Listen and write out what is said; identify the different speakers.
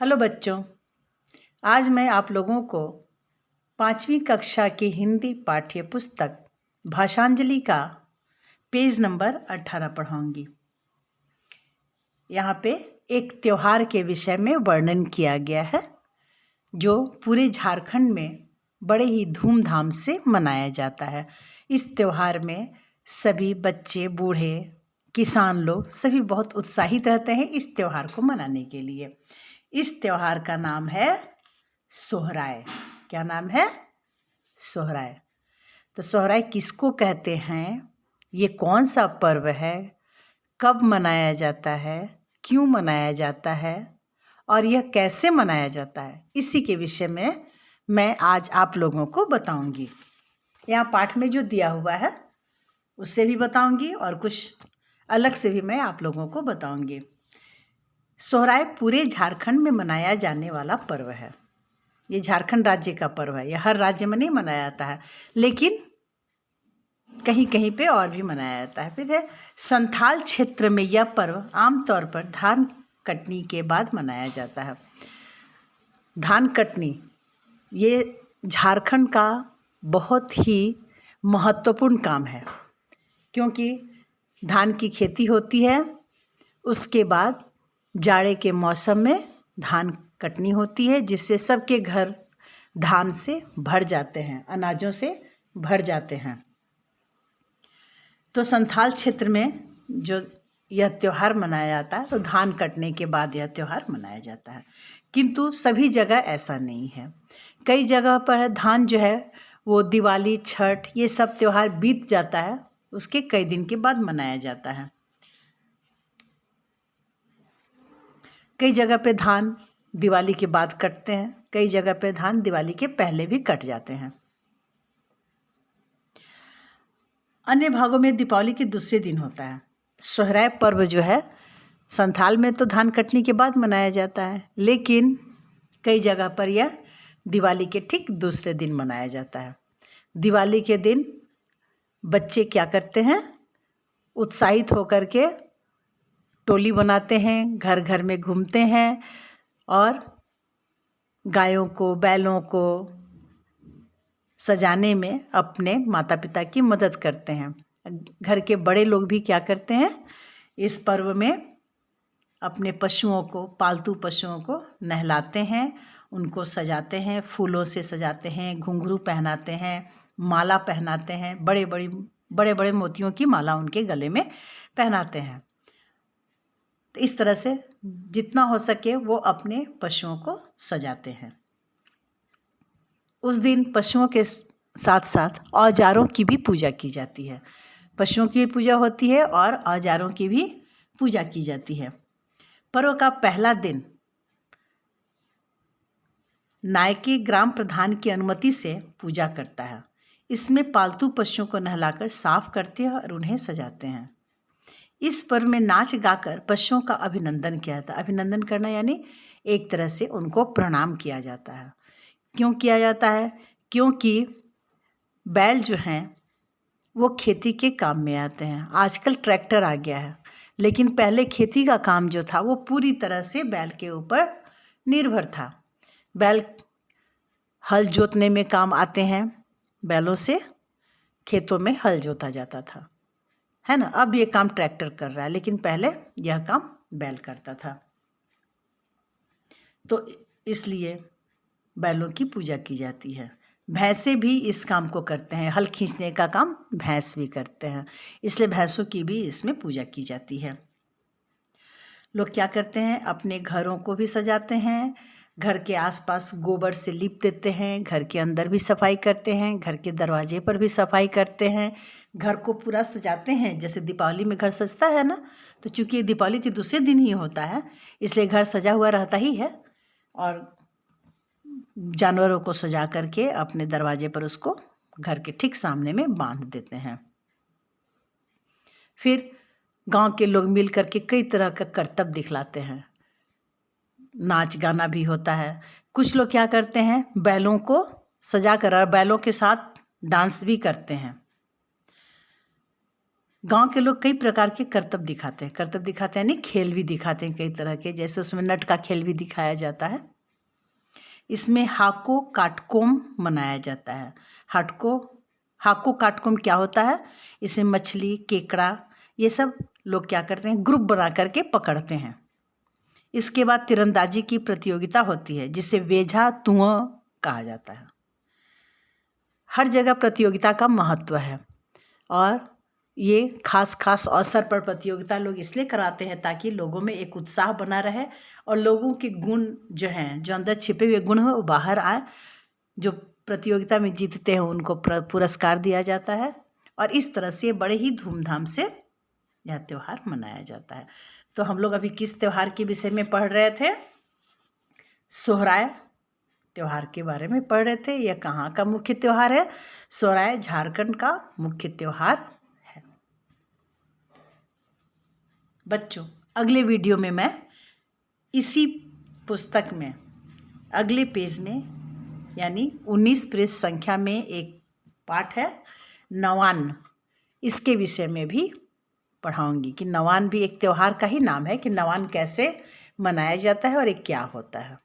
Speaker 1: Hello बच्चों, आज मैं आप लोगों को 5वीं कक्षा की हिंदी पाठ्य पुस्तक भाषांजलि का पेज नंबर 18 पढ़ाऊंगी। यहाँ पे एक त्योहार के विषय में वर्णन किया गया है जो पूरे झारखंड में बड़े ही धूमधाम से मनाया जाता है। इस त्योहार में सभी बच्चे, बूढ़े, किसान लोग सभी बहुत उत्साहित रहते हैं इस त्योहार को मनाने के लिए। इस त्योहार का नाम है सोहराय। क्या नाम है? सोहराय। तो सोहराय किसको कहते हैं, ये कौन सा पर्व है, कब मनाया जाता है, क्यों मनाया जाता है और यह कैसे मनाया जाता है, इसी के विषय में मैं आज आप लोगों को बताऊंगी। यहाँ पाठ में जो दिया हुआ है उससे भी बताऊंगी और कुछ अलग से भी मैं आप लोगों को बताऊंगी। सोहराय पूरे झारखंड में मनाया जाने वाला पर्व है। ये झारखंड राज्य का पर्व है। यह हर राज्य में नहीं मनाया जाता है, लेकिन कहीं कहीं पे और भी मनाया जाता है। फिर है संथाल क्षेत्र में यह पर्व आमतौर पर धान कटनी के बाद मनाया जाता है। धान कटनी ये झारखंड का बहुत ही महत्वपूर्ण काम है, क्योंकि धान की खेती होती है, उसके बाद जाड़े के मौसम में धान कटनी होती है, जिससे सबके घर धान से भर जाते हैं, अनाजों से भर जाते हैं। तो संथाल क्षेत्र में जो यह त्यौहार मनाया जाता है, तो धान कटने के बाद यह त्यौहार मनाया जाता है। किंतु सभी जगह ऐसा नहीं है। कई जगह पर धान जो है वो दिवाली, छठ, ये सब त्यौहार बीत जाता है, उसके कई दिन के बाद मनाया जाता है। कई जगह पे धान दिवाली के बाद कटते हैं, कई जगह पे धान दिवाली के पहले भी कट जाते हैं। अन्य भागों में दीपावली के दूसरे दिन होता है। सोहराय पर्व जो है संथाल में तो धान कटने के बाद मनाया जाता है, लेकिन कई जगह पर यह दिवाली के ठीक दूसरे दिन मनाया जाता है। दिवाली के दिन बच्चे क्या करते हैं, उत्साहित होकर के टोली बनाते हैं, घर घर में घूमते हैं और गायों को, बैलों को सजाने में अपने माता पिता की मदद करते हैं। घर के बड़े लोग भी क्या करते हैं, इस पर्व में अपने पशुओं को, पालतू पशुओं को नहलाते हैं, उनको सजाते हैं, फूलों से सजाते हैं, घुंघरू पहनाते हैं, माला पहनाते हैं, बड़े बड़े मोतियों की माला उनके गले में पहनाते हैं। तो इस तरह से जितना हो सके वो अपने पशुओं को सजाते हैं। उस दिन पशुओं के साथ साथ औजारों की भी पूजा की जाती है। पशुओं की भी पूजा होती है और औजारों की भी पूजा की जाती है। पर्व का पहला दिन नायके ग्राम प्रधान की अनुमति से पूजा करता है। इसमें पालतू पशुओं को नहलाकर साफ करते हैं और उन्हें सजाते हैं। इस पर्व में नाच गाकर पशुओं का अभिनंदन किया जाता है। अभिनंदन करना यानी एक तरह से उनको प्रणाम किया जाता है। क्यों किया जाता है? क्योंकि बैल जो हैं वो खेती के काम में आते हैं। आजकल ट्रैक्टर आ गया है, लेकिन पहले खेती का काम जो था वो पूरी तरह से बैल के ऊपर निर्भर था। बैल हल जोतने में काम आते हैं, बैलों से खेतों में हल जोता जाता था, है ना। अब ये काम ट्रैक्टर कर रहा है, लेकिन पहले यह काम बैल करता था। तो इसलिए बैलों की पूजा की जाती है। भैंसे भी इस काम को करते हैं, हल खींचने का काम भैंस भी करते हैं, इसलिए भैंसों की भी इसमें पूजा की जाती है। लोग क्या करते हैं, अपने घरों को भी सजाते हैं, घर के आसपास गोबर से लीप देते हैं, घर के अंदर भी सफाई करते हैं, घर के दरवाजे पर भी सफाई करते हैं, घर को पूरा सजाते हैं। जैसे दीपावली में घर सजता है ना, तो चूँकि दीपावली के दूसरे दिन ही होता है, इसलिए घर सजा हुआ रहता ही है। और जानवरों को सजा करके अपने दरवाजे पर उसको घर के ठीक सामने में बांध देते हैं। फिर गांव के लोग मिल करके कई तरह का करतब दिखलाते हैं। नाच गाना भी होता है। कुछ लोग क्या करते हैं, बैलों को सजा कर और बैलों के साथ डांस भी करते हैं। गांव के लोग कई प्रकार के करतब दिखाते हैं। करतब दिखाते हैं यानी खेल भी दिखाते हैं कई तरह के, जैसे उसमें नट का खेल भी दिखाया जाता है। इसमें हाको काटकोम मनाया जाता है। हाको काटकोम क्या होता है? इसमें मछली, केकड़ा, ये सब लोग क्या करते हैं, ग्रुप बना करके पकड़ते हैं। इसके बाद तीरंदाजी की प्रतियोगिता होती है, जिसे वेझा तुआं कहा जाता है। हर जगह प्रतियोगिता का महत्व है और ये खास अवसर पर प्रतियोगिता लोग इसलिए कराते हैं ताकि लोगों में एक उत्साह बना रहे और लोगों के गुण जो हैं, जो अंदर छिपे हुए गुण हैं, वो बाहर आए। जो प्रतियोगिता में जीतते हैं उनको पुरस्कार दिया जाता है और इस तरह से बड़े ही धूमधाम से यह त्यौहार मनाया जाता है। तो हम लोग अभी किस त्यौहार के विषय में पढ़ रहे थे? सोहराय त्यौहार के बारे में पढ़ रहे थे। यह कहाँ का मुख्य त्यौहार है? सोहराय झारखंड का मुख्य त्यौहार है। बच्चों, अगले वीडियो में मैं इसी पुस्तक में अगले पेज में यानी 19 पृष्ठ संख्या में एक पाठ है नवान्न, इसके विषय में भी पढ़ाऊंगी कि नवान्न भी एक त्यौहार का ही नाम है कि नवान्न कैसे मनाया जाता है और ये क्या होता है।